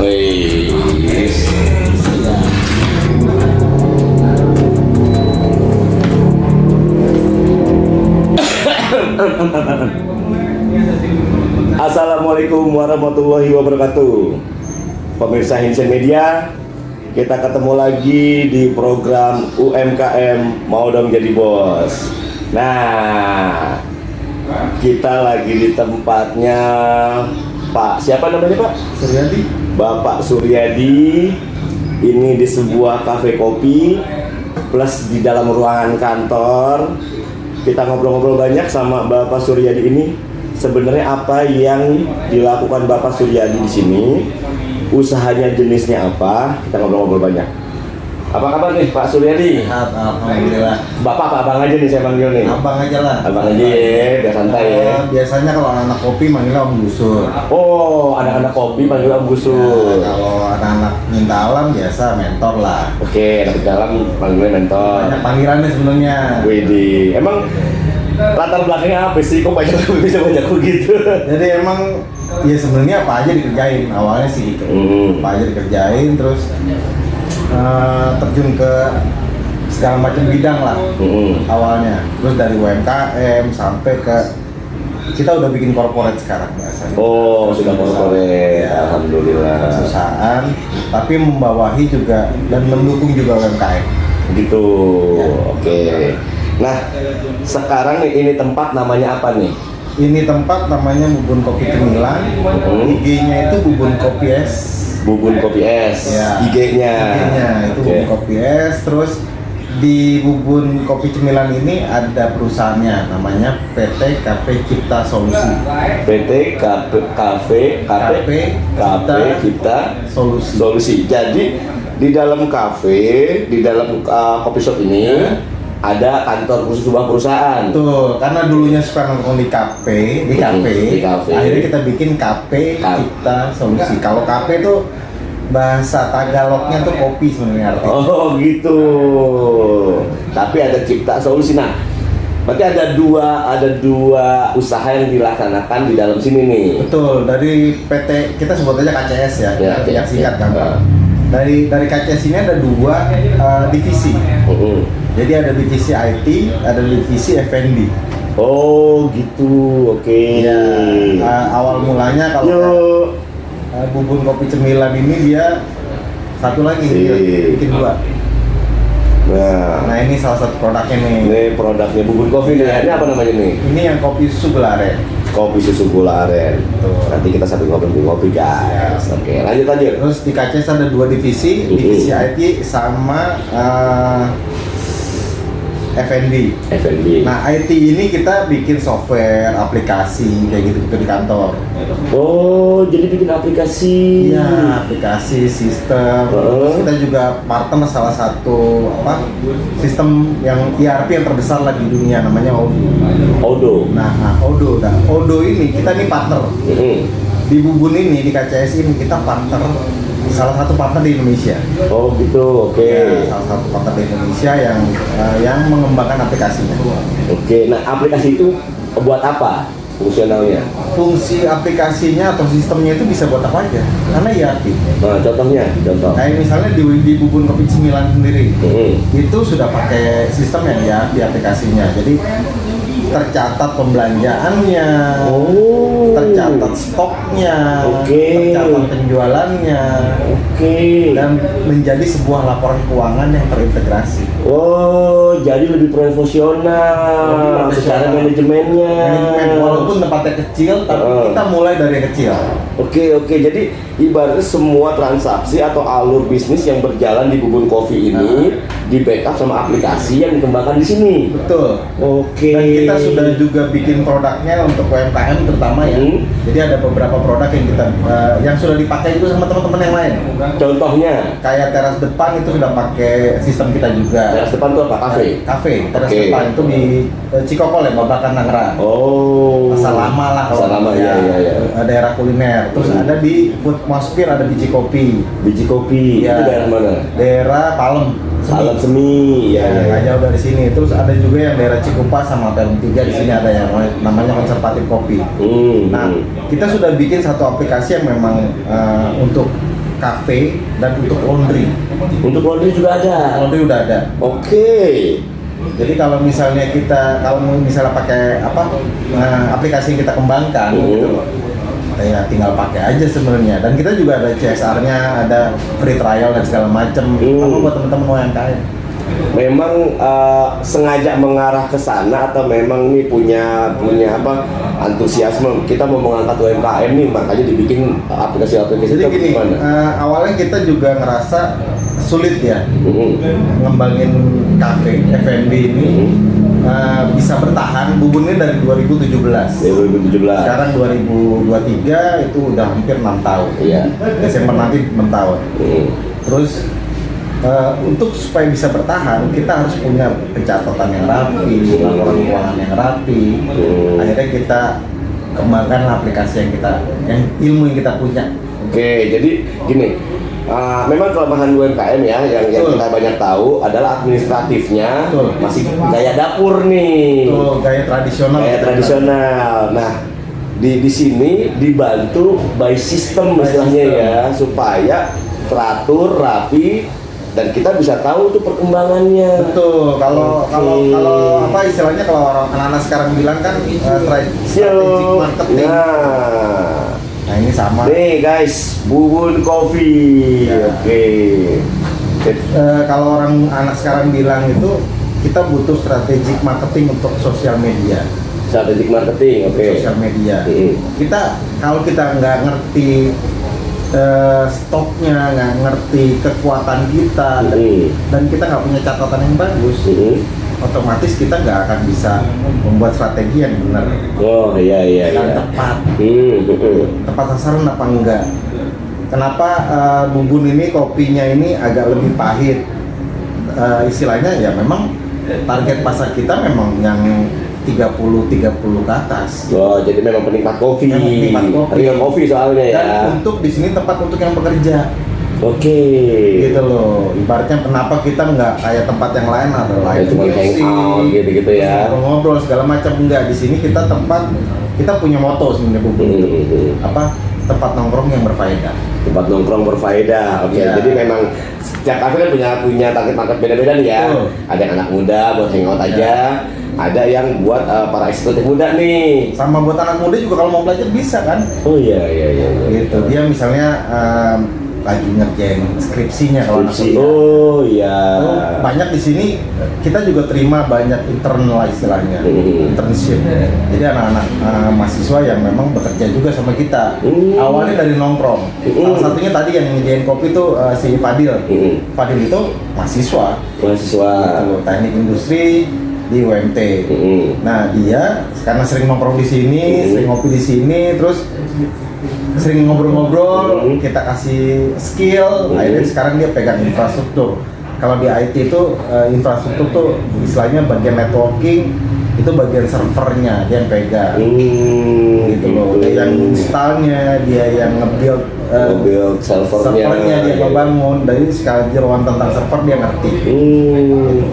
Wih. Assalamualaikum warahmatullahi wabarakatuh. Pemirsa Hinsen Media, kita ketemu lagi di program UMKM Mau Dong Jadi Bos. Nah, kita lagi di tempatnya Pak, siapa namanya Pak? Suryadi. Bapak Suryadi. Ini di sebuah kafe kopi plus di dalam ruangan kantor. Kita ngobrol-ngobrol banyak sama Bapak Suryadi ini. Sebenarnya apa yang dilakukan Bapak Suryadi di sini? Usahanya jenisnya apa? Kita ngobrol-ngobrol banyak. Apa kabar nih Pak Suryadi? Sehat, alhamdulillah. Bapak apa abang aja nih saya panggil nih? Abang aja lah. Abang aja ya, biar santai ya. Biasanya kalau anak kopi manggilnya Om Gusur. Oh, anak-anak kopi panggil Om Gusur. Nah, kalau anak-anak minta alam biasa mentor lah. Oke, anak dalam panggilnya mentor. Banyak panggilannya sebenarnya. Widih, emang latar belakangnya apa sih? Kok banyak bisa banyak begitu? Jadi emang ya sebenarnya apa aja dikerjain awalnya sih gitu. Apa aja dikerjain terus terjun ke segala macam bidang lah awalnya. Terus dari UMKM sampai ke kita udah bikin corporate sekarang biasanya. Oh, sudah corporate. Ya, Alhamdulillah. Perusahaan, tapi membawahi juga dan mendukung juga UMKM. Gitu. Ya. Oke. Nah, sekarang nih ini tempat namanya apa nih? Ini tempat namanya Bubun Kopi Cemilan. IG-nya itu Bubun Kopi Es. Bubun Kopi Es. Ya. IG-nya. IG-nya itu Oke. Bubun Kopi Es. Terus di Bubun Kopi Cemilan ini ada perusahaannya namanya PT KP Cipta Solusi. PT KP Cipta Solusi. Solusi. Jadi di dalam kafe, di dalam coffee shop ini ada kantor khusus sebuah perusahaan. Betul, karena dulunya suka nongkrong di kafe, Di kafe. akhirnya kita bikin KP Cipta Solusi. Kalau KP itu bahasa Tagalognya tuh kopi sebenarnya artinya. Oh gitu. Tapi ada Cipta Solusi. Nah, berarti ada dua usaha yang dilaksanakan di dalam sini nih. Betul, dari PT kita sebut aja KCS ya, yang singkat kan. Ya. Dari KCS ini ada dua divisi. Jadi ada divisi IT, ada divisi F&B. Oh gitu, oke. Ya, awal mulanya kalau Bubun Kopi Cemilan ini dia satu lagi bikin dua. Nah ini salah satu produknya nih. Ini produknya Bubun Kopi nih. Ini apa namanya nih? Ini yang kopi susu gula aren. Kopi susu gula aren. Betul. Nanti kita sambil ngobrol-ngobrol guys. Oke, lanjut. Terus di KCS ada dua divisi, divisi IT sama F&B. Nah IT ini kita bikin software, aplikasi kayak gitu di kantor. Oh, jadi bikin aplikasi. Iya, aplikasi, sistem. Terus kita juga partner salah satu sistem yang ERP yang terbesar lah di dunia, namanya Odoo. Nah, Odoo ini kita nih partner. Di Bubun ini, di KCS ini kita partner, salah satu partner di Indonesia. Oh gitu, oke. Ya, salah satu partner di Indonesia yang mengembangkan aplikasinya. Oke, nah aplikasi itu buat apa fungsionalnya? Fungsi aplikasinya atau sistemnya itu bisa buat apa aja, karena ERP. Nah, contoh. Kayak misalnya di Bubun Kopi Cemilan sendiri, itu sudah pakai sistem yang ERP aplikasinya. Jadi tercatat pembelanjaannya, tercatat stoknya, tercatat penjualannya, dan menjadi sebuah laporan keuangan yang terintegrasi. Oh, jadi lebih profesional secara manajemennya. Walaupun tempatnya kecil, tapi kita mulai dari yang kecil. Oke, jadi ibaratnya semua transaksi atau alur bisnis yang berjalan di Bubun Kopi ini di backup sama aplikasi yang dikembangkan di sini. Betul. Oke. Dan kita sudah juga bikin produknya untuk UMKM terutama ya. Jadi ada beberapa produk yang kita yang sudah dipakai itu sama teman-teman yang lain. Contohnya kayak teras depan itu sudah pakai sistem kita juga. Teras depan itu apa? Kafe. Teras depan itu di Cikokol ya, Babakan Tangerang. Oh. Pasar lama lah kalau. Pasar lama ya. Daerah kuliner. Terus ada di Foodmosphere, ada biji kopi. Biji kopi. Ya. Itu daerah mana? Daerah Palem. Palem Semi. Ya, nggak jauh dari sini. Terus ada juga yang daerah Cikupa sama Perum 3 di sini ada yang namanya Konservatif Kopi. Nah, kita sudah bikin satu aplikasi yang memang untuk cafe dan untuk laundry. Untuk laundry juga ada. Laundry udah ada. Oke. Jadi kalau misalnya pakai aplikasi yang kita kembangkan, gitu, ya tinggal pakai aja sebenarnya. Dan kita juga ada CSR-nya, ada free trial dan segala macam. Apa buat teman-teman UMKM? Memang sengaja mengarah ke sana atau memang nih punya apa antusiasme kita mau mengangkat UMKM nih, makanya dibikin aplikasi-aplikasi. Jadi itu gini, gimana? awalnya kita juga ngerasa sulit ya ngembangin cafe F&B ini bisa bertahan. Bubun ini dari 2017. 2017. Sekarang 2023 itu udah hampir 6 tahun. Iya. Desember nanti 6 tahun. Terus untuk supaya bisa bertahan, kita harus punya pencatatan yang rapi, laporan keuangan yang rapi. Akhirnya kita kembangkan aplikasi yang ilmu yang kita punya. Oke, jadi gini, memang kelemahan UMKM ya yang kita banyak tahu adalah administratifnya. Masih gaya dapur nih. Gaya tradisional. Gaya tradisional. Nah, di sini dibantu by system istilahnya ya, supaya teratur, rapi, dan kita bisa tahu tuh perkembangannya. Betul. Kalau apa istilahnya, kalau anak-anak sekarang bilang kan strategic marketing. Nah ini sama. Nih guys, Bubun Coffee. Ya. Oke. Kalau anak sekarang bilang itu kita butuh strategic marketing untuk sosial media. Strategic marketing, oke. Sosial media. Kalau kita nggak ngerti stoknya, nggak ngerti kekuatan kita, dan kita nggak punya catatan yang bagus, otomatis kita nggak akan bisa membuat strategi yang benar. Oh iya. Dan tepat. Tepat sasaran apa enggak? Kenapa Bubun ini kopinya ini agak lebih pahit? Istilahnya ya memang target pasar kita memang yang 30 ke atas. Oh, jadi memang penikmat kopi. Penikmat kopi. Real kopi soalnya ya. Dan untuk di sini tempat untuk yang bekerja. Oke. Gitu loh. Ibaratnya kenapa kita nggak kayak tempat yang lain ada live cuma hangout gitu ya. Ngobrol segala macam, enggak. Di sini kita punya moto sebenarnya Bubun. Apa? Tempat nongkrong yang berfaedah. Tempat nongkrong berfaedah. Oke. Ya. Jadi memang setiap kafe kan punya target market beda-beda nih ya. Ada yang anak muda buat hangout aja. Ada yang buat para eksekutif muda nih. Sama buat anak muda juga kalau mau belajar bisa kan? Oh iya. Gitu. Dia misalnya lagi ngerjain skripsinya kalau anak kuliah. Oh iya. Banyak di sini kita juga terima banyak internal istilahnya, internship. Jadi anak-anak mahasiswa yang memang bekerja juga sama kita. Awalnya dari nongkrong. Salah satunya tadi yang nyediain kopi tuh si Fadil. Fadil itu mahasiswa. Gitu, teknik industri di UMT. Nah dia karena sering nongkrong di sini, sering ngopi di sini, terus sering ngobrol-ngobrol, kita kasih skill, akhirnya sekarang dia pegang infrastruktur. Kalau di IT itu infrastruktur tuh istilahnya bagian networking, itu bagian servernya dia yang pegang. Gitu loh. Dia yang installnya, dia yang nge-build servernya dia ngebangun. Dari sekali jeroan tentang server dia ngerti.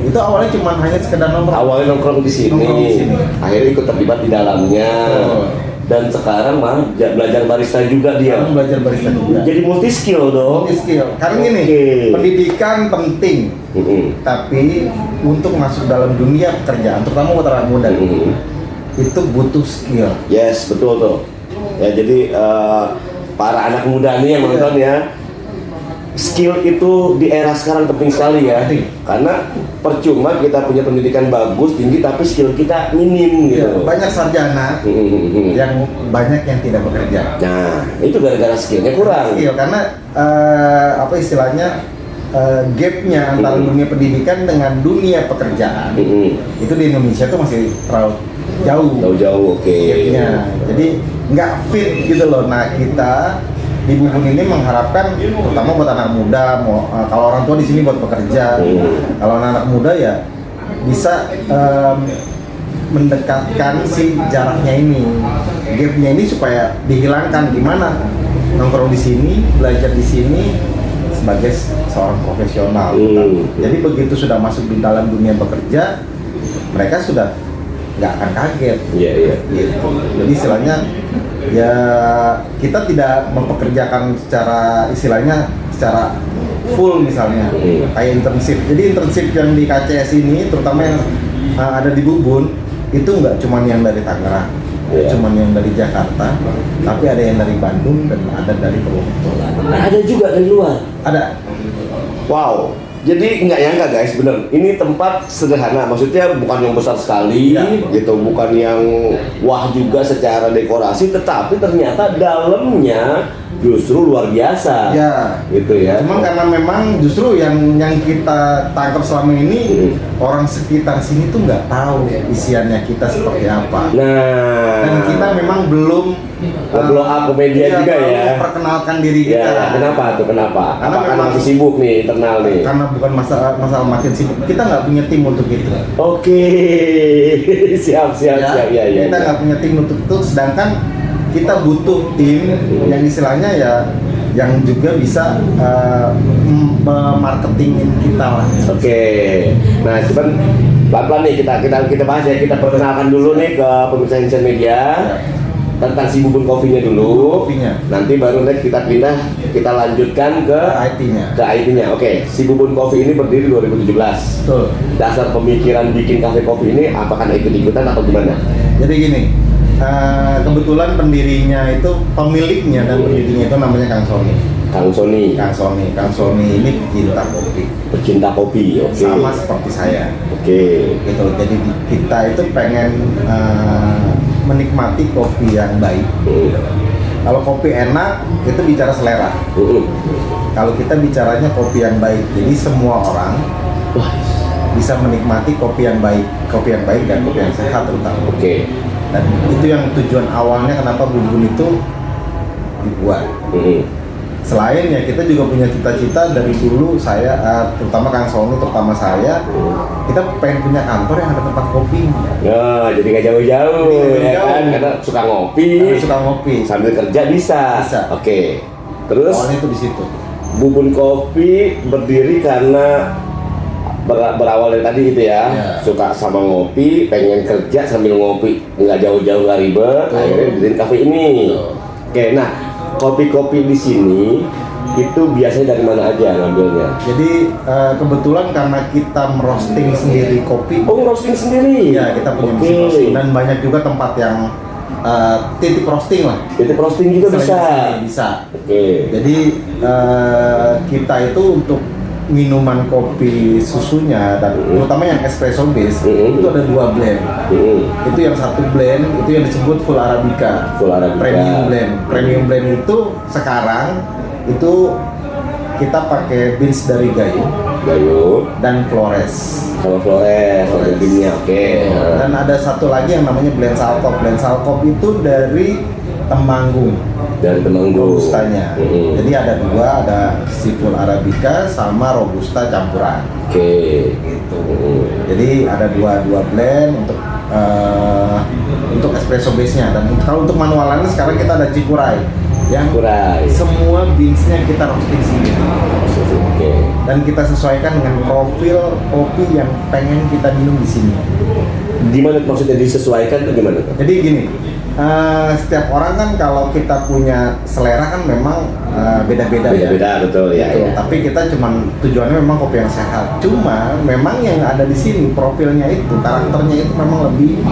Itu awalnya cuma hanya sekedar nongkrong. Awalnya nongkrong di sini. Akhirnya ikut terlibat di dalamnya. Dan sekarang malah belajar barista juga dia. Sekarang belajar barista juga. Jadi multi skill dong. Multi skill. Karena gini, pendidikan penting. Tapi untuk masuk dalam dunia pekerjaan, terutama buat anak muda, itu butuh skill. Yes, betul tuh. Ya jadi para anak muda nih yang nonton ya, skill itu di era sekarang penting sekali ya. Karena percuma kita punya pendidikan bagus, tinggi, tapi skill kita minim gitu. Banyak sarjana yang banyak yang tidak bekerja. Nah, itu gara-gara skillnya kurang. Skill, karena apa istilahnya gapnya antara dunia pendidikan dengan dunia pekerjaan itu di Indonesia tuh masih terlalu jauh. Oke. Gapnya. Jadi nggak fit gitu loh. Nah kita di Bubun ini mengharapkan, terutama buat anak muda, kalau orang tua di sini buat bekerja, kalau anak muda ya bisa mendekatkan si jaraknya ini, gapnya ini supaya dihilangkan. Gimana nongkrong di sini, belajar di sini sebagai seorang profesional. Jadi begitu sudah masuk di dalam dunia bekerja, mereka sudah nggak akan kaget. Iya. Gitu. Jadi istilahnya ya kita tidak mempekerjakan secara istilahnya secara full misalnya kayak internship. Jadi internship yang di KCS ini terutama yang ada di Bubun itu nggak cuma yang dari Tangerang, cuma yang dari Jakarta, tapi ada yang dari Bandung dan ada dari Purwokerto. Ada juga dari luar. Ada. Wow. Jadi nggak nyangka guys, bener. Ini tempat sederhana, maksudnya bukan yang besar sekali, gitu, bukan yang wah juga secara dekorasi, tetapi ternyata dalamnya justru luar biasa. Ya. Gitu ya. Cuman karena memang justru yang kita tangkap selama ini orang sekitar sini tuh nggak tahu isiannya kita seperti apa. Nah. Dan kita memang belum blow up ke media juga ya. Perkenalkan diri kita. Ya, kenapa tuh? Kenapa? Karena Apakah memang masih sibuk nih internal nih? Karena bukan masalah makin sibuk. Kita nggak punya tim untuk itu. Oke, siap. Ya. Kita nggak punya tim untuk itu. Sedangkan kita butuh tim yang istilahnya ya yang juga bisa memarketingin kita lah. Oke. Nah, cuman pelan-pelan nih kita bahas ya. Kita perkenalkan dulu nih ke pemirsa Indonesia Media. Tentang si Bubun Coffee-nya dulu. Nanti baru next kita lanjutkan ke IT-nya. Oke, si Bubun Coffee ini berdiri 2017. Betul. Dasar pemikiran bikin kafe kopi ini apakah ikut-ikutan atau gimana? Jadi gini, kebetulan pemiliknya dan pendirinya itu namanya Kang Sony. Kang Sony ini pecinta kopi. Oke. Sama seperti saya. Oke. Gitu. Jadi kita itu pengen menikmati kopi yang baik. Kalau kopi enak, itu bicara selera. Kalau kita bicaranya kopi yang baik, jadi semua orang bisa menikmati kopi yang baik dan kopi yang sehat terutama. Oke. Dan itu yang tujuan awalnya kenapa Bubun itu dibuat. Selain ya kita juga punya cita-cita dari dulu saya, terutama Kang Sony, terutama saya, kita pengen punya kantor yang ada tempat kopi. Nah, jadi nggak jauh-jauh ya kan, karena suka ngopi. Sambil kerja bisa. Oke. Terus awalnya itu di situ. Bubun Kopi berdiri karena berawal dari tadi gitu ya, suka sama ngopi, pengen kerja sambil ngopi, nggak jauh-jauh, nggak ribet, akhirnya bikin kafe ini. Oke, nah kopi-kopi di sini itu biasanya dari mana aja ngambilnya? Jadi kebetulan karena kita merosting sendiri kopi. Oh, roasting sendiri? Ya, kita punya mesin roasting dan banyak juga tempat yang titik roasting lah. Titik roasting juga bisa. Oke. Jadi kita itu untuk minuman kopi susunya dan terutama yang espresso base itu ada 2 blend. Itu yang satu blend itu yang disebut full arabica. Premium blend itu sekarang itu kita pakai beans dari Gayo dan Flores. Beannya oke. Dan ada satu lagi yang namanya blend Salcop itu dari Temanggung. Robustanya. Jadi ada 2, ada si full arabica sama robusta campuran. Oke. Gitu. Jadi ada dua blend untuk espresso base-nya, dan kalau untuk manualannya sekarang kita ada Cikuray yang semua beans-nya kita roasting sendiri. Dan kita sesuaikan dengan profil kopi yang pengen kita minum di sini. Gimana maksudnya disesuaikan tuh gimana? Jadi gini, setiap orang kan kalau kita punya selera kan memang beda-beda ya. Betul ya, gitu. ya. Tapi kita cuman tujuannya memang kopi yang sehat. Cuma memang yang ada di sini profilnya itu, karakternya itu memang lebih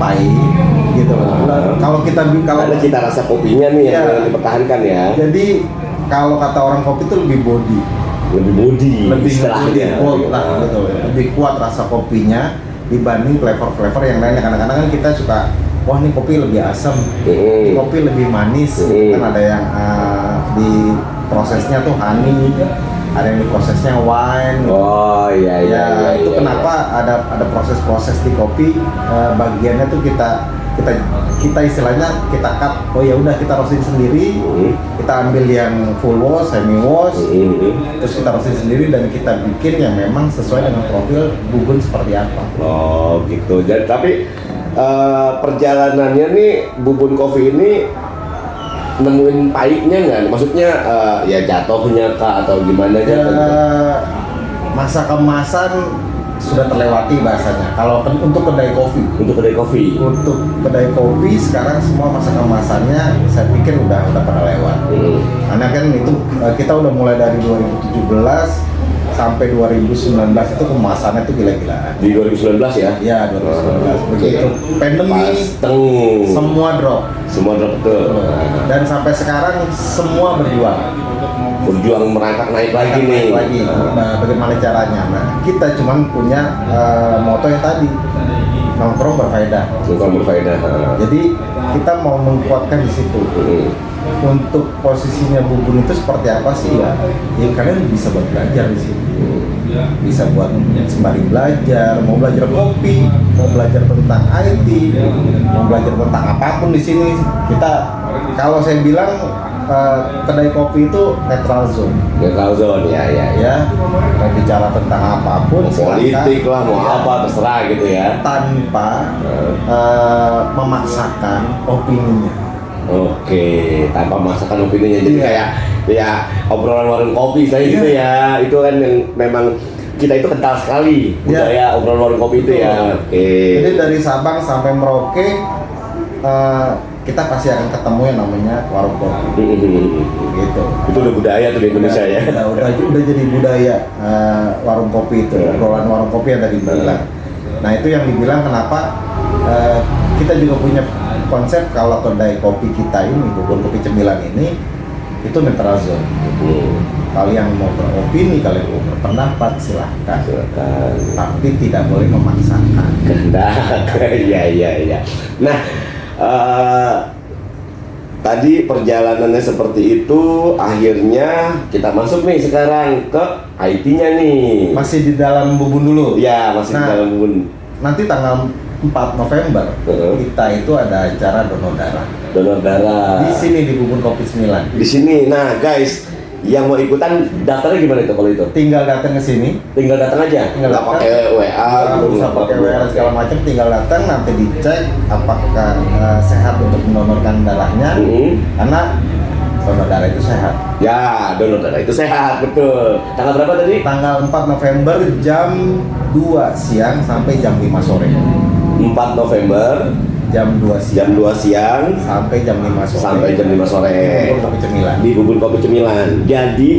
pahit gitu. Kalau kita ada cita rasa kopinya nih yang dipertahankan ya. Jadi kalau kata orang kopi itu lebih body, lebih bold lah, betul. Lebih kuat rasa kopinya dibanding flavor yang lainnya. Kadang-kadang kan kita suka, wah ini kopi lebih asam, kopi lebih manis, kan ada yang di prosesnya tuh honey, ada yang di prosesnya wine. Oh iya. Itu kenapa ada proses-proses di kopi, bagiannya tuh kita istilahnya kita cut. Oh ya udah, kita roasting sendiri, kita ambil yang full wash, semi wash, terus kita roasting sendiri dan kita bikin yang memang sesuai dengan profil Bubun seperti apa. Oh gitu. Jadi tapi perjalanannya nih Bubun Coffee ini nemuin pahitnya nggak? Maksudnya ya jatuhnya kah atau gimana masa kemasan sudah terlewati bahasanya. Kalau untuk kedai kopi, Untuk kedai kopi. untuk kedai kopi sekarang semua masa kemasannya saya pikir udah pada lewat. Karena kan itu kita udah mulai dari 2017 sampai 2019 itu kemasannya itu gila-gilaan. Di 2019 ya? Iya, 2019. Begitu pandemi semua drop. Semua drop betul. Dan sampai sekarang semua Berjuang merangkak naik lagi nih. Nah, bagaimana caranya? Nah, kita cuman punya moto yang tadi, nongkrong berfaedah. Bukan berfaedah. Jadi kita mau menguatkan di situ. Untuk posisinya Bubun itu seperti apa sih ya? Ya kalian bisa buat belajar di sini. Bisa buat sembari belajar, mau belajar kopi, mau belajar tentang IT, mau belajar tentang apapun di sini. Kita, kalau saya bilang kedai kopi itu netral zone. Netral zone ya. Ya, mau bicara tentang apapun, Politik lah, mau apa terserah gitu ya. Tanpa memaksakan opininya. Oke, tanpa memaksakan opininya. Jadi kayak ya obrolan warung kopi saya gitu ya. Itu kan yang memang kita itu kental sekali budaya obrolan warung kopi itu ya. Oke. Jadi dari Sabang sampai Merauke kita pasti akan ketemu yang namanya warung kopi. Gitu. Itu udah budaya tuh di Indonesia ya. Udah jadi budaya warung kopi itu, obrolan warung kopi yang tadi bilang. Nah itu yang dibilang kenapa kita juga punya konsep kalau kedai kopi kita ini, Bubun Kopi Cemilan ini itu netral zone. Kalian mau beropini, kalian mau berpendapat silahkan. Tapi tidak boleh memaksakan. Iya. Nah, tadi perjalanannya seperti itu, akhirnya kita masuk nih sekarang ke IT-nya nih. Masih di dalam Bubun dulu? Ya, masih di dalam Bubun. Nanti tanggal 4 November kita itu ada acara donor darah. Donor darah. Di sini di Bubun Kopi 9. Di sini. Nah, guys, yang mau ikutan daftarnya gimana itu kalau itu? Tinggal datang ke sini. Tinggal datang aja. Tinggal nggak datang. pakai WA, Nggak usah pakai WA segala macam. Tinggal datang, nanti dicek apakah sehat untuk mendonorkan darahnya. Karena donor darah itu sehat. Ya, donor darah itu sehat, betul. Tanggal berapa tadi? Tanggal 4 November jam 2 siang sampai jam 5 sore. 4 November jam 2 siang. Jam 2 siang sampai jam 5 sore. Sampai jam 5 sore. Di Bubun Kopi Cemilan. Di Bubun Kopi Cemilan. Jadi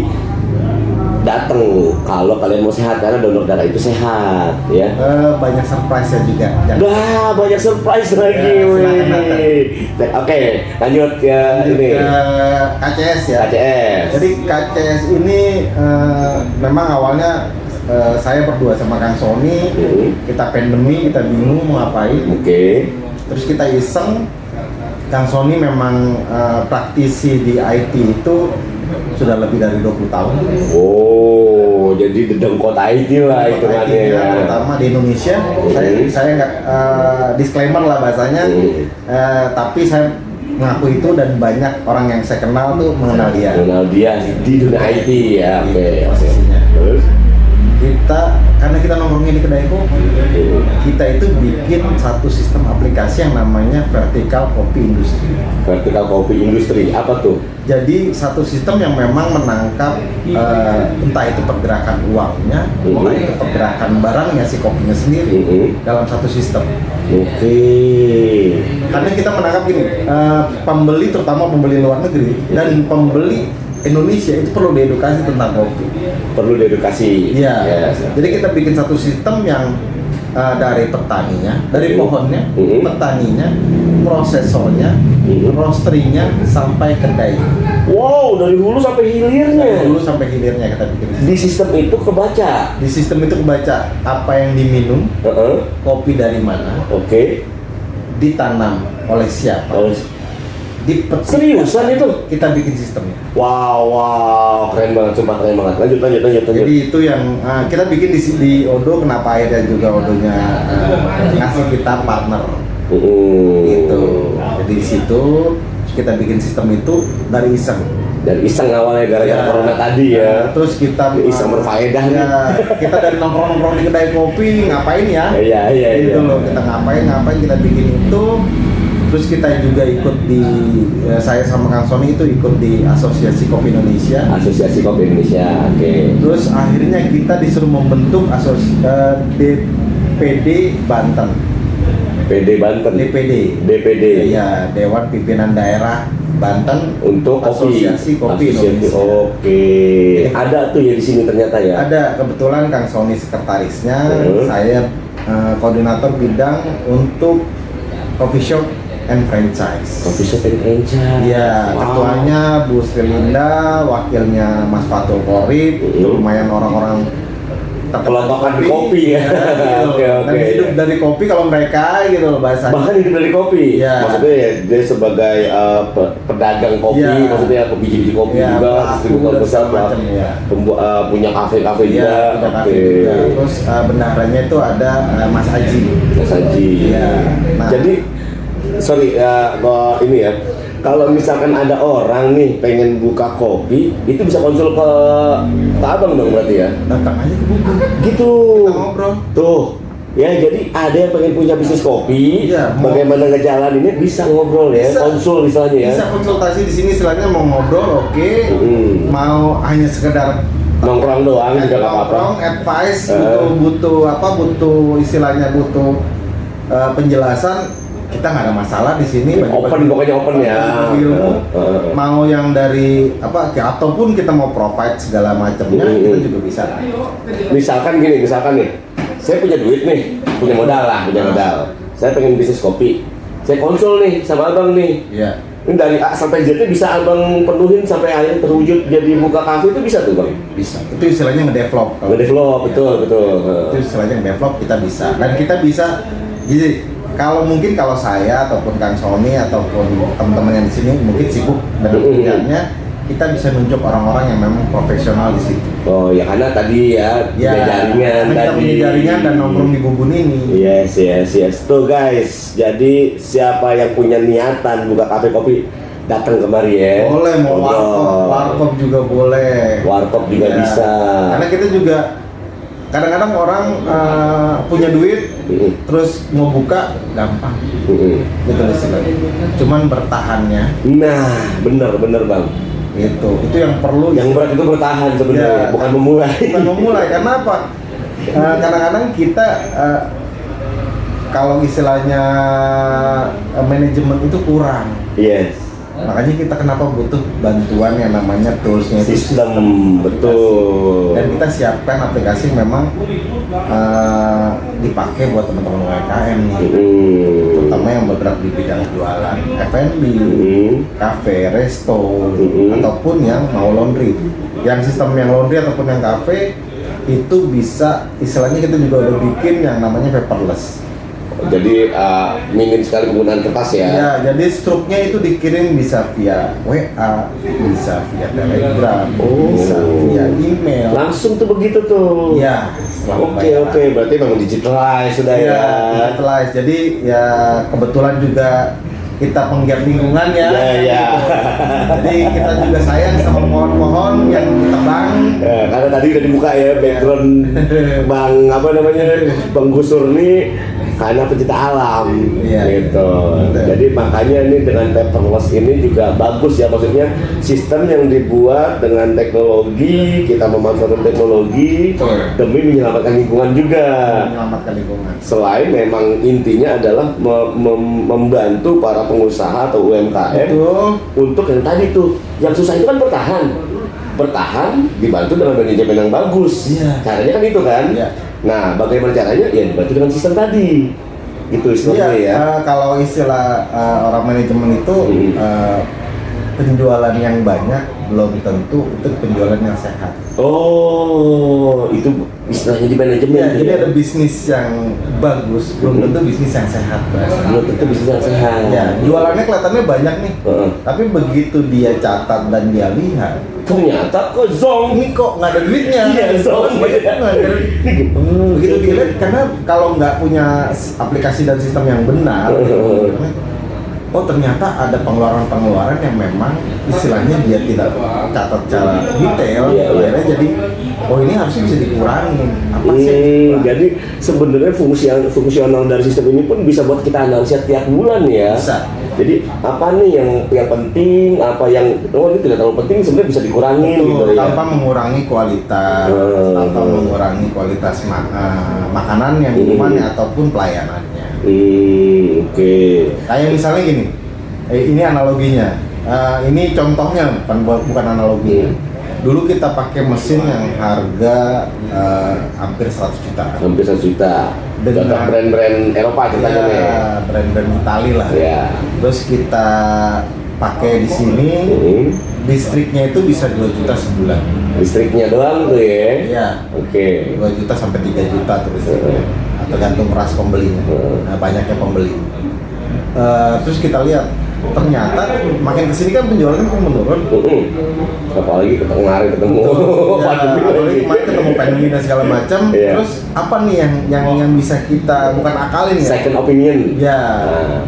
datang kalau kalian mau sehat karena donor darah itu sehat, ya. Banyak surprise ya juga. Wah, banyak surprise lagi. Oke, lanjut ke ini. KCS ya. KCS. Jadi KCS ini memang awalnya saya berdua sama Kang Sony, kita pandemi, kita bingung mau ngapain. Terus kita iseng, Kang Sony memang praktisi di IT itu sudah lebih dari 20 tahun. Oh, jadi dedengkot IT lah hitungannya ya. Terutama di Indonesia. Saya nggak disclaimer lah bahasanya, tapi saya mengaku itu dan banyak orang yang saya kenal tuh mengenal dia. Mengenal dia di dunia IT ya. Oke. Terus karena kita nongkrongnya di kedai kopi, kita itu bikin satu sistem aplikasi yang namanya Vertical Kopi Industry. Vertical Kopi Industry, apa tuh? Jadi satu sistem yang memang menangkap entah itu pergerakan uangnya, entah itu pergerakan barangnya si kopinya sendiri dalam satu sistem. Karena kita menangkap gini, pembeli terutama pembeli luar negeri dan pembeli Indonesia itu perlu diedukasi tentang kopi. Perlu diedukasi. Iya. Yes. Jadi kita bikin satu sistem yang dari petaninya, dari pohonnya, petaninya, prosesornya, roasteringnya sampai kedai. Wow, dari hulu sampai hilirnya. Dari hulu sampai hilirnya kita bikin. Di sistem itu kebaca. Di sistem itu kebaca apa yang diminum, kopi dari mana, ditanam oleh siapa. Seriusan itu? Kita bikin sistemnya. Wow, keren banget, cuma keren banget. Lanjut. Jadi itu yang kita bikin di Odo, kenapa akhirnya juga Odonya ngasih kita partner. Gitu. Jadi di situ kita bikin sistem itu dari iseng. Dari iseng awalnya gara-gara corona tadi ya. Terus kita iseng berfaedah ya. Kita dari nongkrong di kedai kopi ngapain ya? Iya. Gitu loh, kita ngapain kita bikin itu. Terus kita juga ikut di saya sama Kang Sony itu ikut di Asosiasi Kopi Indonesia. Asosiasi Kopi Indonesia, oke. Terus akhirnya kita disuruh membentuk DPD Banten. PD Banten. DPD. Iya, Dewan Pimpinan Daerah Banten untuk kopi. Asosiasi Kopi Indonesia. Oke. Ada tuh ya di sini ternyata ya. Ada, kebetulan Kang Sony sekretarisnya, saya koordinator bidang untuk coffee shop and franchise. Coffee shop and franchise. Iya, ketuanya Bu Sri Linda, wakilnya Mas Fatul Qorib, itu lumayan orang-orang kelompokan di kopi ya. Oke. Dan hidup dari kopi kalau mereka gitu loh bahasanya. Bahkan hidup dari kopi. Ya. Maksudnya ya, dia sebagai pedagang kopi, Ya. maksudnya biji-biji kopi Ya, juga, distributor besar, macam ya. punya kafe-kafe juga. Iya, punya kafe juga. Terus bendaharanya itu ada Mas Aji. Mas Haji. Iya. Nah. Jadi sorry ya, ini ya. Kalau misalkan ada orang nih pengen buka kopi, itu bisa konsul ke abang dong berarti ya? Datang aja ke Bubun. Gitu. Kita ngobrol. Tuh. Ya, jadi ada yang pengen punya bisnis kopi, Iya, bagaimana ngejalaninnya bisa ngobrol ya, Bisa. konsul misalnya ya. Bisa konsultasi di sini istilahnya mau ngobrol, oke. Mau hanya sekedar Nongkrong doang juga nggak apa-apa. nongkrong, advice, butuh istilahnya butuh penjelasan, kita nggak ada masalah di sini. Open, pokoknya open ya. Ilmu, mau yang dari ataupun kita mau provide segala macamnya, kita juga bisa. Misalkan nih, saya punya duit nih, punya modal. Saya pengen bisnis kopi. Saya konsul nih sama abang nih. Iya. Ini dari A sampai Z bisa abang penuhin sampai akhirnya terwujud jadi buka kafe itu bisa tuh bang? Bisa. Itu istilahnya ngedevelop. Ngedevelop, betul. Itu istilahnya ngedevelop, kita bisa. Dan kita bisa. Jadi kalau saya ataupun Kang Sony ataupun teman-teman yang di sini mungkin sibuk dengan pekerjaannya, kita bisa nunjuk orang-orang yang memang profesional di situ. Oh ya, karena tadi punya jaringan kita tadi. punya jaringan dan nongkrong di Bubun ini. Yes. Tuh guys, jadi siapa yang punya niatan buka kafe kopi, datang kemari ya. Boleh, mau warkop juga boleh. Warkop juga Ya, bisa. Karena kita juga kadang-kadang orang punya duit, terus mau buka gampang. Gitu istilahnya. Cuman bertahannya. Nah, bener bang. Itu yang perlu. Yang berat itu bertahan sebenarnya, Ya. bukan memulai. Bukan memulai, karena apa? Kadang-kadang kita kalau istilahnya manajemen itu kurang. Yes. Makanya kita kenapa butuh bantuan yang namanya toolsnya itu Sistem, betul. Dan kita siapkan aplikasi memang dipakai buat teman-teman UMKM nih, terutama yang bergerak di bidang jualan F&B, kafe, resto, ataupun yang mau laundry. Yang sistem yang laundry ataupun yang kafe itu bisa istilahnya kita juga udah bikin yang namanya paperless. Jadi minim sekali penggunaan kertas ya. Ya, jadi struknya itu dikirim bisa via WA, bisa via Telegram, bisa via email. Langsung tuh begitu tuh. Ya, Oke, berarti memang digitalize sudah ya. Digitalize. Jadi ya kebetulan juga kita penggiat lingkungan ya. Iya. Jadi kita juga sayang sama pohon-pohon yang ditebang. Ya, karena tadi udah dibuka ya background Bang Gusur nih karena pencinta alam, gitu. Jadi makanya ini dengan paperless ini juga bagus ya, maksudnya sistem yang dibuat dengan teknologi, kita memanfaatkan teknologi demi menyelamatkan lingkungan juga. Menyelamatkan lingkungan. Selain memang intinya adalah membantu para pengusaha atau UMKM untuk yang tadi tuh, yang susah itu kan bertahan dibantu dengan manajemen yang bagus. Caranya kan itu kan. Nah, bagaimana caranya? Ya dibantu dengan sistem tadi. Gitu istilahnya ya. Kalau istilah orang manajemen itu penjualan yang banyak belum tentu itu penjualan yang sehat. Oh, itu istilahnya di manajemen. Ya, jadi ada bisnis yang bagus, belum tentu bisnis yang sehat. Belum tentu bisnis yang sehat. Ya, jualannya kelihatannya banyak nih. Tapi begitu dia catat dan dia lihat, ternyata kok zong. Ini kok nggak ada duitnya. Iya, zong. Begitu dilihat, karena kalau nggak punya aplikasi dan sistem yang benar, oh ternyata ada pengeluaran-pengeluaran yang memang istilahnya dia tidak catat secara detail. Akhirnya jadi, oh ini harusnya bisa dikurangi. Apa sih? Jadi sebenarnya fungsional dari sistem ini pun bisa buat kita analisa tiap bulan ya. Bisa. Jadi apa nih yang penting, apa yang ini tidak terlalu penting sebenarnya bisa dikurangin Betul, gitu ya. tanpa mengurangi kualitas, tanpa mengurangi kualitas makanannya, minumannya ataupun pelayanannya. Oke. Kayak misalnya gini, ini analoginya, ini contohnya bukan analoginya. Dulu kita pakai mesin yang harga hampir 100 juta. Hampir 1 juta. Dengan Contoh brand-brand Eropa ceritanya nih. ya, brand-brand Itali lah. Ya. Terus kita pakai di sini, listriknya itu bisa 2 juta sebulan. Listriknya doang tuh ya. Iya. Oke. 2 juta sampai 3 juta tuh listriknya. Tergantung ras pembelinya. Nah, banyaknya pembeli. Terus kita lihat ternyata makin kesini kan penjualan kan menurun. Apalagi kemarin ketemu pandemi apalagi lagi. kemarin ketemu pandemi dan segala macam. Iya. Terus apa nih yang bisa kita bukan akalin ya? Second opinion. Ya,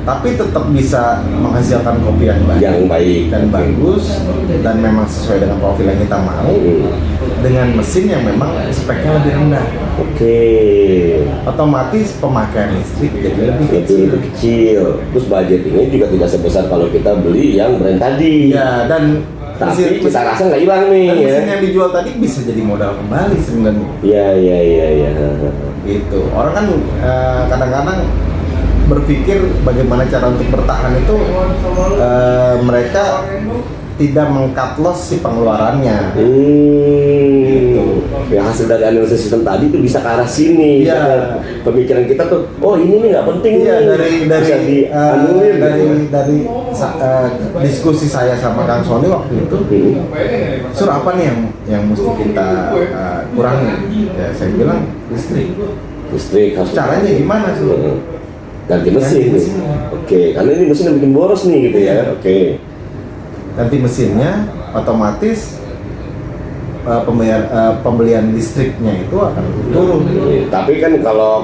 tapi tetap bisa menghasilkan kopi yang baik, Yang baik. dan Oke. bagus dan memang sesuai dengan profil yang kita mau dengan mesin yang memang speknya lebih rendah. Oke. Otomatis pemakaian listrik jadi lebih Itu kecil. lebih kecil. Terus budgetingnya juga tidak sebesar kalau kita beli yang brand tadi. Ya, dan Tapi kita rasa nggak hilang nih dan ya. mesin yang dijual tadi bisa jadi modal kembali sebenarnya. Iya. Gitu. Orang kan kadang-kadang berpikir bagaimana cara untuk bertahan itu mereka tidak meng-cut loss si pengeluarannya. Gitu. Yang hasil dari analisis sistem tadi itu bisa ke arah sini. Iya. Karena pemikiran kita tuh, oh ini nih nggak penting Iya, nih. dari bisa dianulir gitu. diskusi saya sama Kang Sony waktu itu, Sur apa nih yang mesti kita kurangi? Ya saya bilang listrik. Listrik harus. Caranya gimana Sur? Ganti mesin. Ganti mesin. Oke, karena ini mesin yang bikin boros nih gitu ya. Oke. Ganti mesinnya, otomatis pembelian listriknya itu akan turun. Tapi kan kalau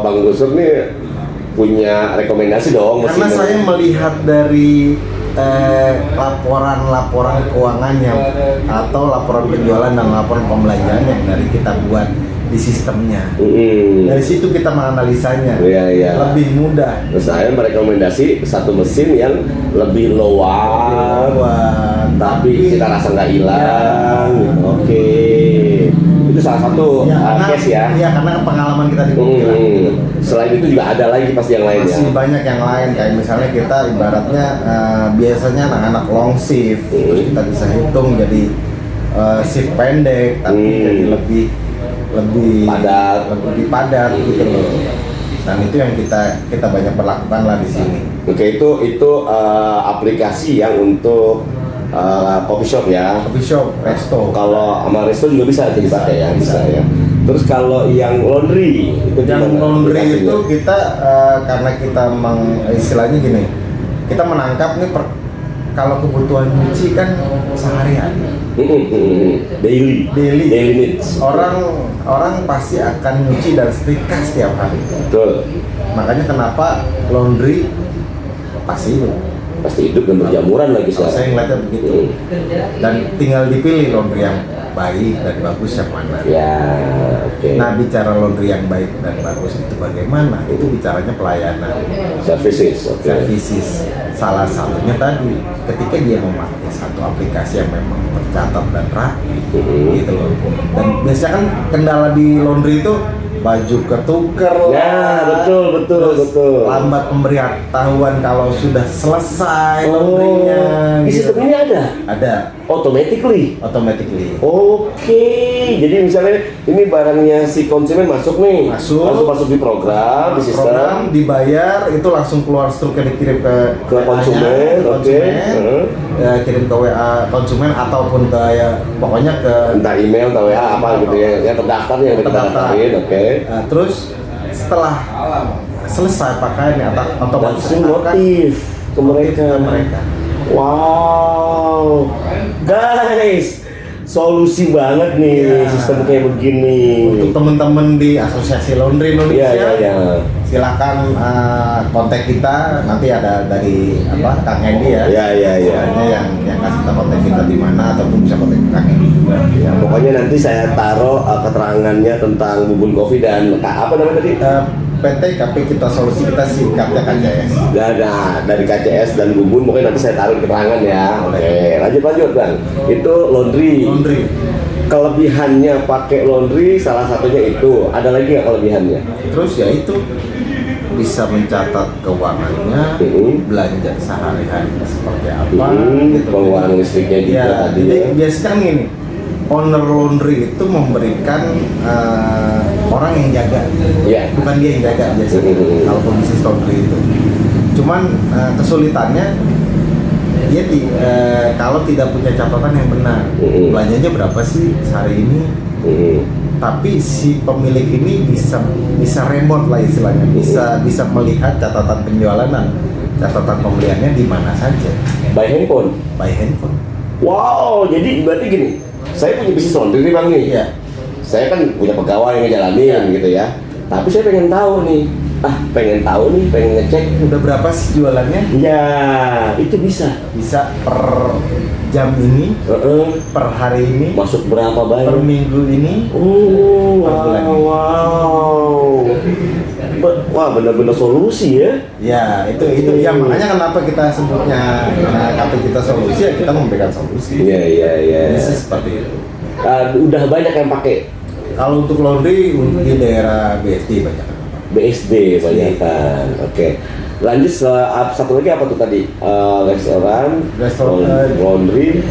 Bang Gusur nih punya rekomendasi dong Karena mesinnya. saya melihat dari laporan keuangan yang atau laporan penjualan dan laporan pembelanjaan yang dari kita buat di sistemnya. Dari situ kita menganalisanya. Iya. Lebih mudah. Terus saya merekomendasi satu mesin yang lebih lower, tapi kita rasa nggak hilang. Ya. Oke, itu salah satu case ya. Iya, karena pengalaman kita di kopi lah. Selain itu juga ada lagi pasti yang lain Masih ya. banyak yang lain, kayak misalnya kita ibaratnya biasanya anak-anak long shift, terus kita bisa hitung jadi shift pendek, tapi jadi lebih padat gitu loh. Dan itu yang kita banyak berlakukan lah di sini. Oke, itu aplikasi yang untuk coffee shop ya. Coffee shop, resto. Kalau sama resto juga bisa dipakai ya, bisa ya. Terus kalau yang laundry itu Yang gimana laundry aplikasinya? itu kita karena kita istilahnya gini, kita menangkap nih kalau kebutuhan nyuci kan sehari-hari. Daily needs. Orang pasti akan nyuci dan setrika setiap hari. Betul. Makanya kenapa laundry pasti Hidup dan berjamuran lagi kalau saya sekarang. ngeliatnya begitu. Dan tinggal dipilih laundry yang baik dan bagus yang mana. Ya, oke. Nah, bicara laundry yang baik dan bagus itu bagaimana? Itu bicaranya pelayanan, Services, oke. services. Salah satunya tadi, ketika dia memakai satu aplikasi yang memang tercatat dan rapi, gitu loh. Dan biasanya kan kendala di laundry itu baju ketuker Ya, lah. betul. Terus lambat pemberitahuan kalau sudah selesai laundrynya. Di gitu. sistem ini Ada automatically. Oke, jadi misalnya ini barangnya si konsumen masuk nih, Masuk. masuk di program, di sistem, Program dibayar itu langsung keluar struknya dikirim ke WA-nya, konsumen, oke. Ya, kirim ke WA konsumen ataupun ke pokoknya ke entah email atau WA apa gitu ya, yang terdaftar yang kita Terdaftar. daftarin, oke. terus setelah selesai pakaiannya otomatis Langsung notif ke mereka. Wow, guys, solusi banget nih Iya. sistem kayak begini. untuk teman-teman di Asosiasi Laundry Indonesia. Iya. Silakan kontak kita, nanti ada dari Kang Hendy ya. Iya. Istilahnya yang kasih tahu kontak kita di mana ataupun bisa kontak Kang Hendy juga. Ya, pokoknya nanti saya taruh keterangannya tentang Bubun Coffee dan apa namanya tadi? PT KP Kita Solusi, kita singkatnya KCS. Nah, dari KCS dan Bubun mungkin nanti saya taruh keterangan ya. Oke, lanjut Bang. Itu laundry. Kelebihannya pakai laundry salah satunya itu. Ada lagi nggak kelebihannya? Terus ya itu bisa mencatat keuangannya, belanja sehari-hari seperti apa, gitu. Pengeluaran listriknya juga Ya, tadi. jadi biasanya kan gini, owner laundry itu memberikan orang yang jaga, bukan dia yang jaga biasanya. Kalau pebisnis laundry itu, cuman kesulitannya dia kalau tidak punya catatan yang benar, belanjanya berapa sih sehari ini, tapi si pemilik ini bisa remote lah istilahnya, bisa melihat catatan penjualan dan catatan pembeliannya di mana saja. By handphone. Wow, jadi berarti gini, saya punya bisnis laundry nih Bang nih. Iya. Saya kan punya pegawai yang ngejalanin gitu ya. Tapi saya pengen tahu nih, pengen ngecek Udah berapa sih jualannya? ya, itu bisa Per jam ini, per hari ini, masuk berapa per banyak. minggu ini. Per bulan. Wow. Wah, benar-benar solusi ya. Ya, itu ya, makanya kenapa kita sebutnya KP Kita Solusi, ya kita memberikan solusi. Iya. Bisnis seperti itu. Udah banyak yang pakai Kalau untuk laundry di daerah BSD banyak. BSD banyak kan. Oke. Lanjut satu lagi apa tuh tadi? Restoran, laundry,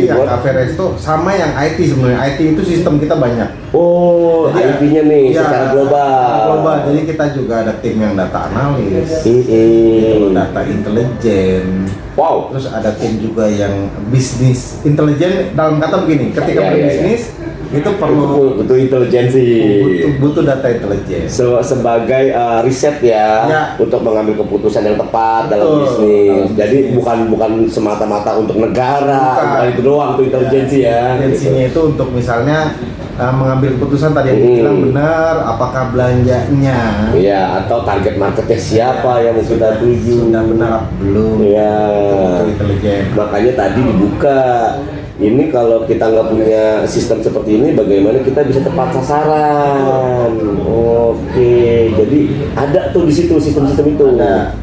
yang cafe resto, sama yang IT sebenarnya. IT itu sistem kita banyak. Oh, Jadi IP-nya nih ya, secara global. Jadi kita juga ada tim yang data analis, data intelijen. Wow. Terus ada tim juga yang bisnis intelijen. Dalam kata begini, ketika berbisnis itu perlu butuh intelijensi. Butuh data intelijen. Sebagai riset ya, untuk mengambil keputusan yang tepat dalam bisnis. Jadi bukan semata-mata untuk negara, bukan itu doang untuk intelijensi ya. Intelijensinya itu untuk misalnya mengambil keputusan tadi yang dibilang benar, apakah belanjanya, atau target marketnya siapa yang kita tuju, sudah benar apa belum. Itu intelijen. Makanya tadi dibuka. Ini kalau kita nggak punya sistem seperti ini, bagaimana kita bisa tepat sasaran? Oke, jadi ada tuh di situ sistem-sistem itu. Ada.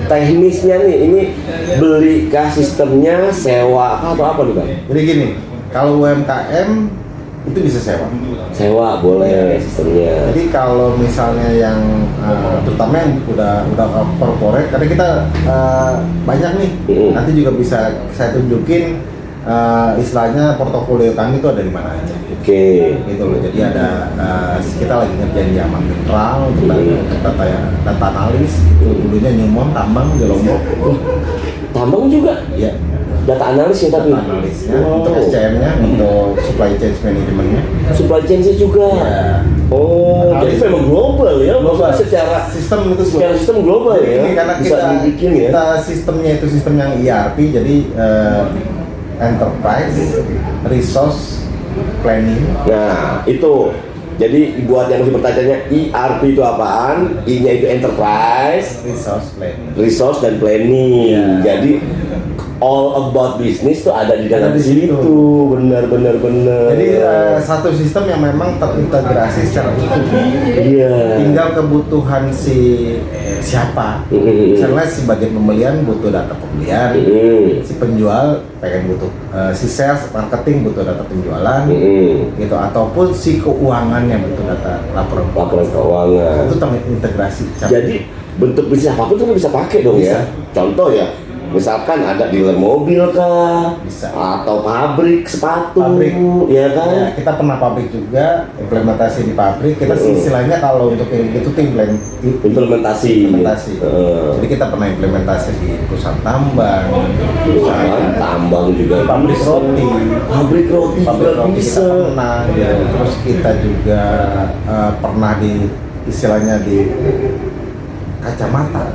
Teknisnya nih, ini belikah sistemnya, sewa atau apa nih Bang? Jadi gini, kalau UMKM itu bisa sewa. Sewa boleh sistemnya. Jadi kalau misalnya yang terutama yang udah corporate, karena kita banyak nih, nanti juga bisa saya tunjukin. Istilahnya portofolio kami itu ada di mana aja. Oke. Gitu loh. Jadi ada kita lagi ngerjain di Aman Mineral untuk data analis. Dulunya Newmont tambang di Lombok. Tambang juga? Iya. Data analis ya tapi. Data analisnya, untuk SCM-nya, untuk supply chain management-nya. Supply chain juga. Iya. Oh, jadi memang global ya. Global. Secara Sistem itu secara sistem global jadi ya. ini karena Bisa dibikin ya. kita sistemnya itu sistem yang ERP, jadi enterprise resource planning. Nah, itu. Jadi buat yang masih bertanya ERP itu apaan? I-nya itu enterprise, resource dan planning. Jadi all about business tuh ada di dalam situ. Benar. Jadi satu sistem yang memang terintegrasi secara utuh. Iya. Tinggal kebutuhan siapa. Misalnya si bagian pembelian butuh data pembelian, si penjual pengen butuh, si sales marketing butuh data penjualan, gitu, ataupun si keuangan yang butuh data laporan keuangan. Itu terintegrasi. Jadi bentuk bisnis apapun tuh bisa pakai dong ya. Contoh ya, misalkan ada dealer mobil kah, bisa, atau pabrik sepatu, ya kan? Ya, kita pernah pabrik juga, implementasi di pabrik. Kita istilahnya kalau untuk itu implementasi. Jadi kita pernah implementasi di perusahaan tambang, juga, pabrik roti juga kita pernah. Ya. Terus kita juga pernah di istilahnya di kacamata.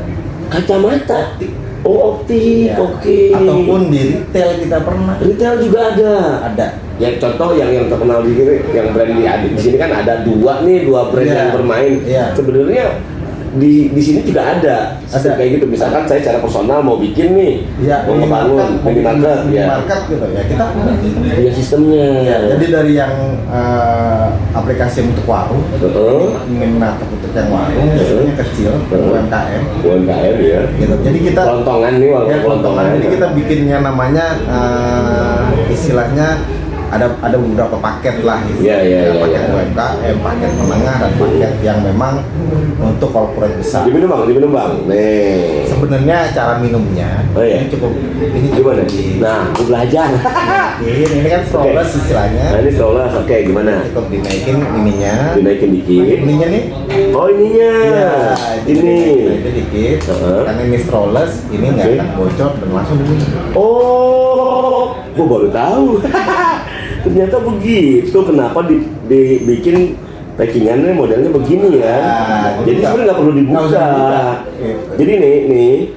Oh, optik, oke. Ataupun di retail kita pernah. Retail juga ada. Ya contoh yang terkenal di sini, yang brand di sini kan ada dua brand yang bermain. Iya. Sebenarnya di sini juga ada sistem kayak gitu. Misalkan saya secara personal mau bikin nih, mau ngebangun minimarket, minimarket gitu ya, kita punya sistemnya. Ya, jadi dari yang aplikasi untuk warung, minimarket untuk yang warung, yang kecil, UMKM ya. Gitu. Jadi kita kelontongan nih, kelontongan. Jadi kita bikinnya namanya istilahnya ada beberapa paket lah, paket UMKM, paket menengah, dan paket yang memang untuk corporate besar. Diminum bang, nih. Sebenarnya cara minumnya ini cukup, ini gimana? Nah, aku belajar. ini kan strollers istilahnya. Nah, ini strollers, oke, gimana? Cukup dinaikin ininya. Dinaikin dikit. Ininya nih. Oh, ininya. Ya, ini. Itu dikit. Karena ini strollers, ini nggak akan bocor dan langsung diminum. Oh, gua baru tahu. Ternyata begitu. Kenapa dibikin packingannya modelnya begini ya? Jadi sebenarnya nggak perlu dibuka. Jadi nih,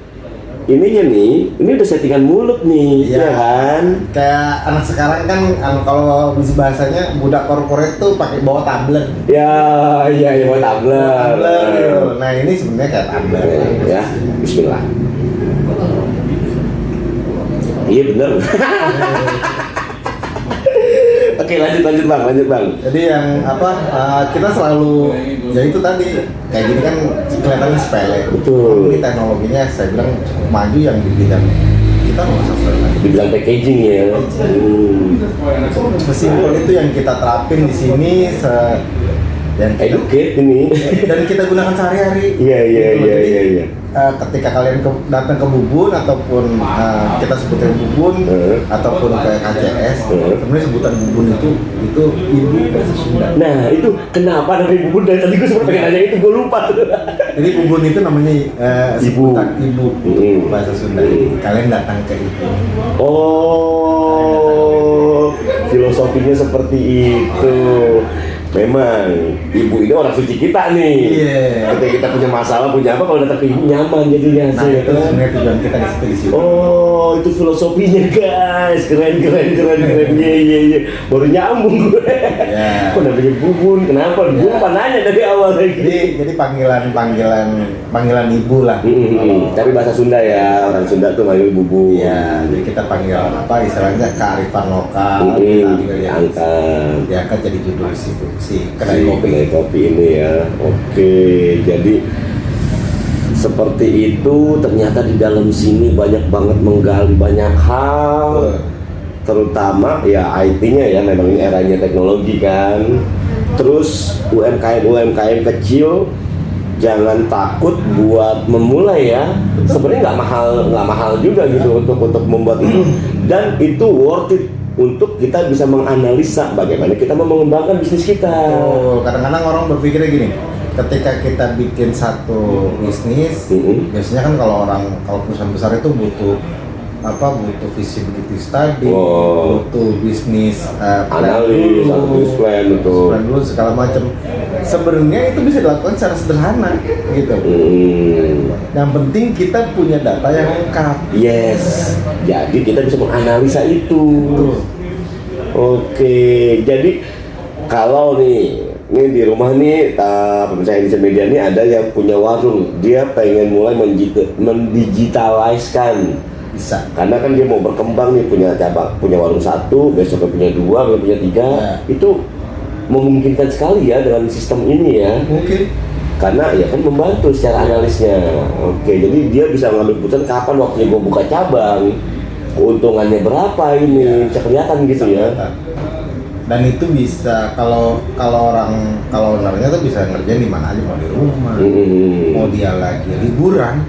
ininya nih, ini udah settingan mulut nih, ya kan? Kayak anak sekarang kan, kalau bahasanya budak korporat tuh pakai bawa tablet. Ya, bawa tablet. Nah ini sebenarnya kayak tablet. Ya, Bismillah. Iya bener. Oke, lanjut bang. Jadi yang kita selalu, ya itu tadi kayak gini kan kelihatannya sepele. Betul. Ini teknologinya saya bilang cukup maju yang di bidang kita nggak usah sepele. Di bidang packaging ya. Sesimpel itu yang kita terapin di sini, dan educate ini. Dan kita gunakan sehari-hari. Iya. Ketika kalian datang ke Bubun ataupun kita sebutin Bubun ataupun ke KCS, sebenarnya sebutan Bubun itu ibu bahasa Sunda. Nah itu kenapa dari Bubun, dari tadi gue sempat pengen nanya itu, gue lupa. Jadi Bubun itu namanya sebutan ibu bahasa Sunda. Kalian datang ke ibu. Oh, filosofinya seperti itu. Memang ibu ini orang suci kita nih. Ketika kita punya masalah, punya apa, kalau datang ke ibu nyaman jadinya. Nah itu sebenarnya tujuan kita di situ. Oh, itu filosofinya guys, keren. Iya. Baru nyambung gue. Kok namanya Bubun? Kenapa? Gue lupa nanya dari awal lagi. Jadi panggilan ibu lah. Tapi bahasa Sunda ya, orang Sunda tuh manggil Bubun. Iya, jadi kita panggil istilahnya kearifan lokal. Diangkat jadi judul si kedai kopi ini ya. Oke, jadi seperti itu. Ternyata di dalam sini banyak banget menggali banyak hal, terutama ya IT-nya ya. Memang ini eranya teknologi kan. Terus UMKM kecil jangan takut buat memulai ya. Sebenarnya nggak mahal juga gitu untuk membuat itu, dan itu worth it untuk kita bisa menganalisa bagaimana kita mau mengembangkan bisnis kita. Kadang-kadang orang berpikirnya gini, ketika kita bikin satu bisnis, biasanya kan kalau perusahaan besar itu butuh visibility study, butuh bisnis analis, plan dulu segala macam. Sebenarnya itu bisa dilakukan secara sederhana gitu. Yang penting kita punya data yang lengkap. Yes, jadi kita bisa menganalisa itu. Oke, jadi kalau nih di rumah nih, pemirsa Indonesia Media nih ada yang punya warung, dia pengen mulai mendigitaliskan. Bisa. Karena kan dia mau berkembang nih, punya warung satu, besoknya punya dua, punya tiga. Itu memungkinkan sekali ya dengan sistem ini ya. Mungkin. Karena ya kan membantu secara analisnya. Oke, jadi dia bisa ngambil keputusan kapan waktunya gue buka cabang, keuntungannya berapa ini, bisa kelihatan gitu ya. Dan itu bisa kalau ownernya tuh bisa ngerjain di mana aja, mau di rumah, mau dia lagi liburan,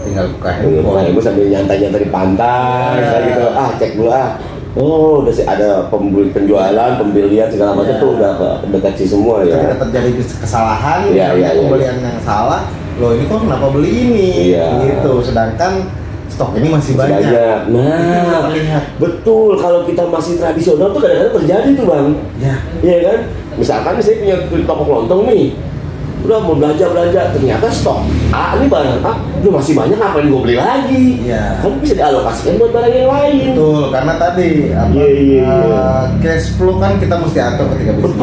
tinggal buka handphone. Gue sambil nyantai-nyantai di pantai, gitu. Cek dulu Oh, udah sih ada penjualan, pembelian segala macam tuh udah deteksi semua ya. Ketika terjadi kesalahan, pembelian yang salah, loh ini kok kenapa beli ini? Gitu. Sedangkan stok ini masih banyak. Nah, betul. Kalau kita masih tradisional tuh kadang-kadang terjadi tuh bang. Iya kan? Misalkan saya punya toko kelontong nih, udah mau belanja, ternyata stok ini barang udah masih banyak, ngapain gue beli lagi? Kan bisa dialokasikan buat barang yang lain. Betul, karena tadi cash flow kan kita mesti atur ketika bisnis.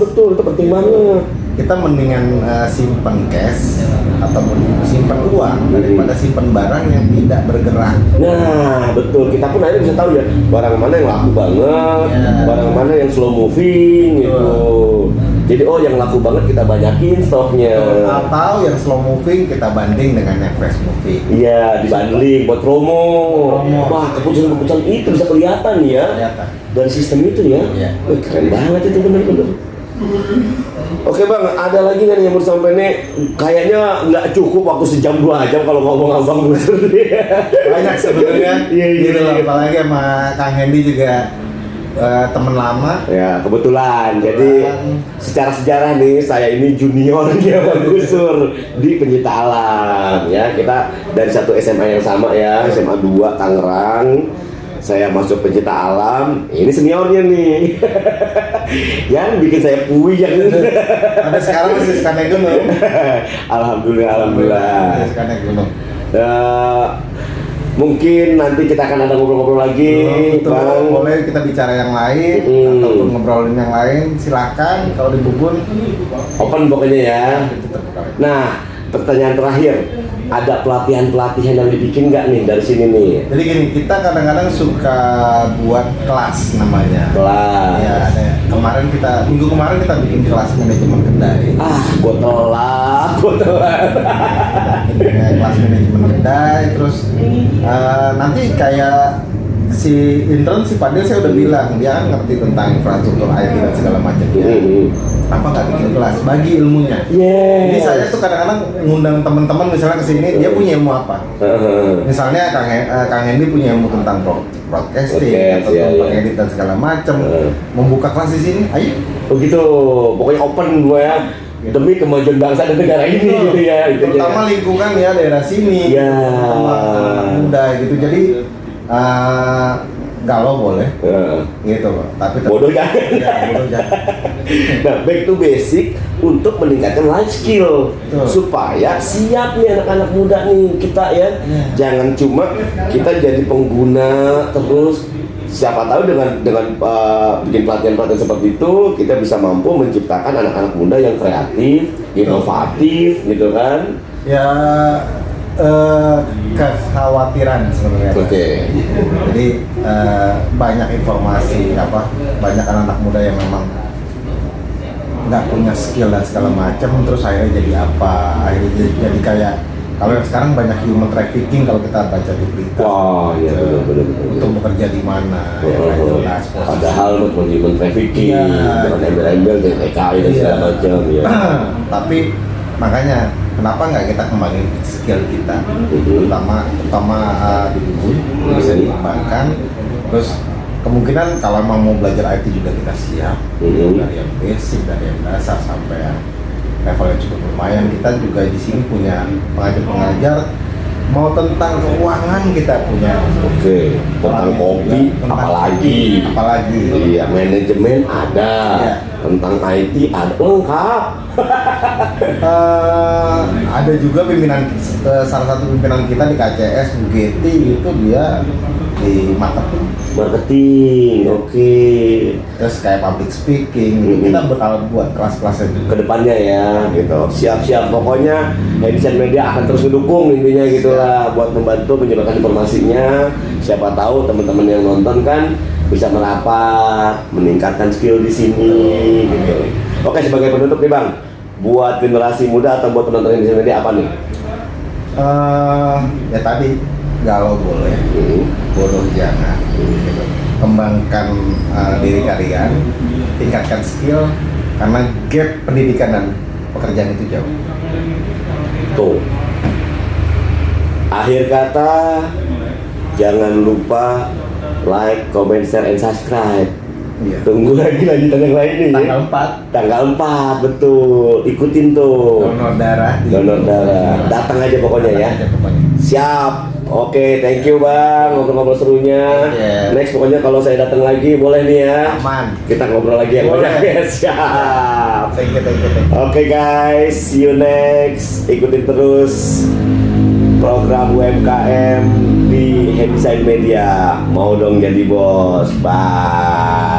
Betul, itu penting banget. kita mendingan simpen cash ataupun simpen uang daripada simpen barang yang tidak bergerak. Nah, betul. Kita pun akhirnya bisa tahu ya barang mana yang laku banget, Ya. barang mana yang slow moving gitu. Jadi yang laku banget kita banyakin stoknya. Atau yang slow moving kita banding dengan yang fast moving. Iya, dibanding buat promo. Promo. Wah, keputusan-keputusan itu bisa kelihatan ya Kelihatan. dari sistem itu ya. Iya. Wih, keren banget itu bener-bener. Oke bang, ada lagi nggak nih yang mau disampaikan nih? Kayaknya nggak cukup waktu sejam 2 jam kalau ngomong abang Busur. Banyak sebenarnya. Iya, iya, Gitu loh, iya. apalagi sama Kang Hendy juga teman lama. Ya kebetulan, jadi secara sejarah nih saya ini juniornya Bang Gusur di Pencinta Alam ya. Kita dari satu SMA yang sama ya, SMA 2 Tangerang. Saya masuk Pencinta Alam, ini seniornya nih. Yang bikin saya puyeng. Sampai sekarang masih suka naik gunung. Alhamdulillah. Masih suka naik gunung. Mungkin nanti kita akan ada ngobrol-ngobrol lagi, Betul, Bang. boleh kita bicara yang lain ataupun ngobrolin yang lain, silakan. Kalau di Bubun Open pokoknya ya. itu terbuka. Nah, pertanyaan terakhir, ada pelatihan-pelatihan yang dibikin nggak nih dari sini nih? Jadi gini, kita kadang-kadang suka buat kelas namanya. Kelas. Ya, ada. Minggu kemarin kita bikin kelas manajemen kedai. Gua telat. Ya, kelas manajemen kedai, terus nanti kayak si intern si Fadil saya udah bilang dia kan ngerti tentang infrastruktur IT dan segala macamnya. Apa nggak bikin kelas bagi ilmunya? Jadi saya tuh kadang-kadang ngundang teman-teman misalnya ke sini dia punya ilmu apa? Misalnya Kang Hendy punya ilmu tentang broadcasting atau tentang edit dan segala macam. Membuka kelas di sini, ayo. Begitu, pokoknya open gua ya. Demi kemajuan bangsa dan negara ini gitu ya. Terutama lingkungan ya daerah sini. Ya. Anak muda gitu. Jadi galau boleh, gitu loh. Tapi Bodoh jangan. Ya, bodoh jangan. Nah, back to basic untuk meningkatkan life skill. Betul. Supaya siap nih anak-anak muda nih kita ya. Jangan cuma kita jadi pengguna terus. Siapa tahu dengan bikin pelatihan-pelatihan seperti itu kita bisa mampu menciptakan anak-anak muda yang kreatif, inovatif, gitu kan? Ya kekhawatiran sebenarnya. Oke. Jadi banyak informasi banyak anak muda yang memang nggak punya skill dan segala macam, terus akhirnya jadi jadi kayak kalau yang sekarang banyak human trafficking kalau kita baca di berita. Wah, iya benar. Untuk bekerja di mana? Ya, nggak jelas. Padahal buat human trafficking, Iya. dengan embel-embel dari TKI dan segala macam ya. Tapi makanya kenapa nggak kita kembangin skill kita, terutama di Bubun bisa dikembangkan. Terus kemungkinan kalau emang mau belajar IT juga kita siap, dari yang basic, dari yang dasar sampai yang level yang cukup lumayan. Kita juga di sini punya pengajar-pengajar mau tentang keuangan kita punya. Oke, tentang kopi apalagi. Iya, manajemen ada. Iya. Tentang IT ada lengkap. Ada juga pimpinan salah satu pimpinan kita di KCS Bu Getty itu dia di marketing. Oke. Terus kayak public speaking, kita bakal buat kelas-kelasnya juga. Kedepannya ya, gitu. Siap-siap. Pokoknya Edison Media akan terus mendukung intinya gitulah buat membantu menyebarkan informasinya. Siapa tahu teman-teman yang nonton kan bisa merapat, meningkatkan skill di sini, gitu. Oke, sebagai penutup nih Bang, buat generasi muda atau buat penonton Edison Media apa nih? Ya tadi galau boleh, bodoh jangan. Gitu. Kembangkan diri kalian, tingkatkan skill karena gap pendidikan dan pekerjaan itu jauh. Tuh. Akhir kata, jangan lupa like, comment, share, and subscribe. Iya. Tunggu lagi lanjutan yang lain nih. Tanggal 4 Tanggal 4, betul. Ikutin tuh. donor darah. Donor darah. Datang aja pokoknya ya. Datang aja pokoknya. Siap. Oke, thank you Bang ngobrol-ngobrol serunya. Yeah. Next pokoknya kalau saya datang lagi boleh nih ya. Aman. Kita ngobrol lagi yang Boleh. banyak. Siap. Thank you. Oke guys, see you next. Ikutin terus program UMKM di Headdesign Media. Mau dong jadi bos. Bye.